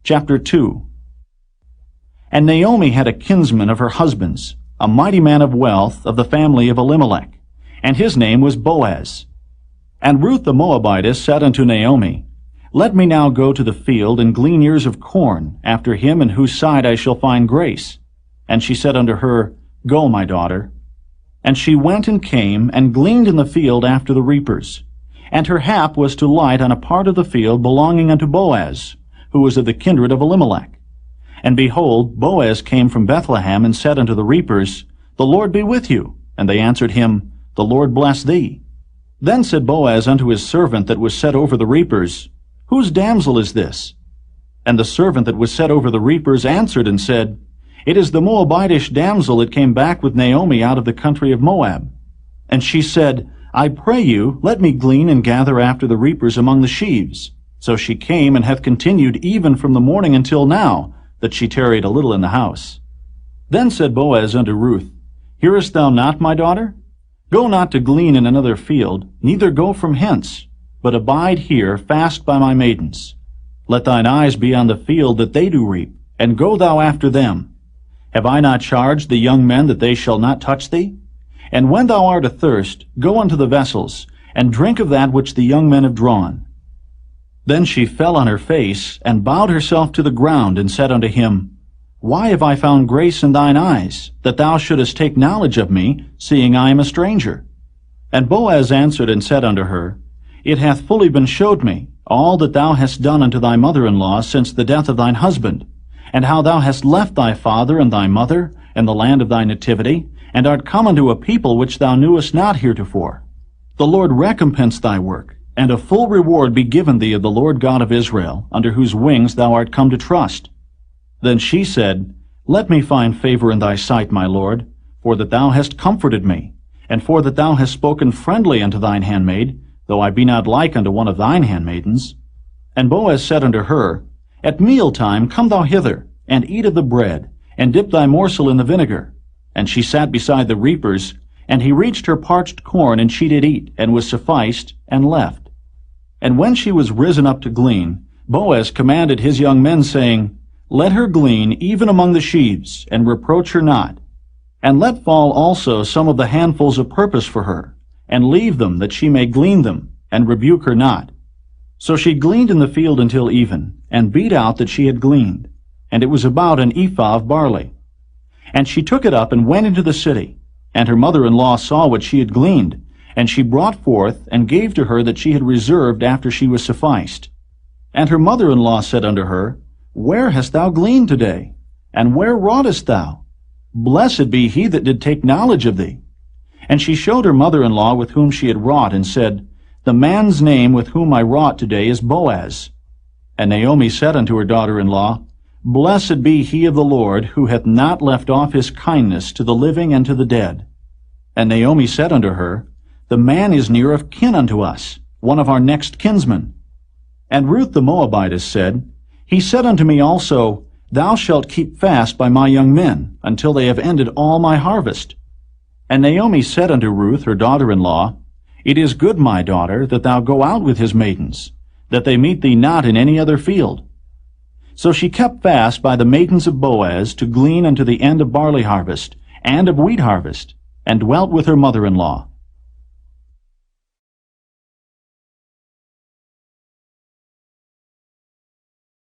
Chapter 2. And Naomi had a kinsman of her husband's, a mighty man of wealth of the family of Elimelech, and his name was Boaz. And Ruth the Moabitess said unto Naomi, Let me now go to the field and glean ears of corn after him in whose sight I shall find grace. And she said unto her, Go, my daughter. And she went and came and gleaned in the field after the reapers. And her hap was to light on a part of the field belonging unto Boaz, who was of the kindred of Elimelech. And behold, Boaz came from Bethlehem, and said unto the reapers, The Lord be with you. And they answered him, The Lord bless thee. Then said Boaz unto his servant that was set over the reapers, Whose damsel is this? And the servant that was set over the reapers answered and said, It is the Moabitish damsel that came back with Naomi out of the country of Moab. And she said, I pray you, let me glean and gather after the reapers among the sheaves. So she came, and hath continued even from the morning until now, that she tarried a little in the house. Then said Boaz unto Ruth, Hearest thou not, my daughter? Go not to glean in another field, neither go from hence, but abide here fast by my maidens. Let thine eyes be on the field that they do reap, and go thou after them. Have I not charged the young men that they shall not touch thee? And when thou art athirst, go unto the vessels, and drink of that which the young men have drawn. Then she fell on her face, and bowed herself to the ground, and said unto him, Why have I found grace in thine eyes, that thou shouldest take knowledge of me, seeing I am a stranger? And Boaz answered and said unto her, It hath fully been showed me, all that thou hast done unto thy mother-in-law since the death of thine husband, and how thou hast left thy father and thy mother, and the land of thy nativity, and art come unto a people which thou knewest not heretofore. The Lord recompense thy work, and a full reward be given thee of the Lord God of Israel, under whose wings thou art come to trust. Then she said, Let me find favor in thy sight, my Lord, for that thou hast comforted me, and for that thou hast spoken friendly unto thine handmaid, though I be not like unto one of thine handmaidens. And Boaz said unto her, At mealtime come thou hither, and eat of the bread, and dip thy morsel in the vinegar. And she sat beside the reapers, and he reached her parched corn, and she did eat, and was sufficed, and left. And when she was risen up to glean, Boaz commanded his young men, saying, Let her glean even among the sheaves, and reproach her not. And let fall also some of the handfuls of purpose for her, and leave them, that she may glean them, and rebuke her not. So she gleaned in the field until even, and beat out that she had gleaned, and it was about an ephah of barley. And she took it up and went into the city, and her mother-in-law saw what she had gleaned, and she brought forth and gave to her that she had reserved after she was sufficed. And her mother-in-law said unto her, Where hast thou gleaned today? And where wroughtest thou? Blessed be he that did take knowledge of thee. And she showed her mother-in-law with whom she had wrought, and said, The man's name with whom I wrought today is Boaz. And Naomi said unto her daughter-in-law, Blessed be he of the Lord, who hath not left off his kindness to the living and to the dead. And Naomi said unto her, The man is near of kin unto us, one of our next kinsmen. And Ruth the Moabitess said, He said unto me also, Thou shalt keep fast by my young men, until they have ended all my harvest. And Naomi said unto Ruth her daughter-in-law, It is good, my daughter, that thou go out with his maidens, that they meet thee not in any other field. So she kept fast by the maidens of Boaz to glean unto the end of barley harvest, and of wheat harvest, and dwelt with her mother-in-law.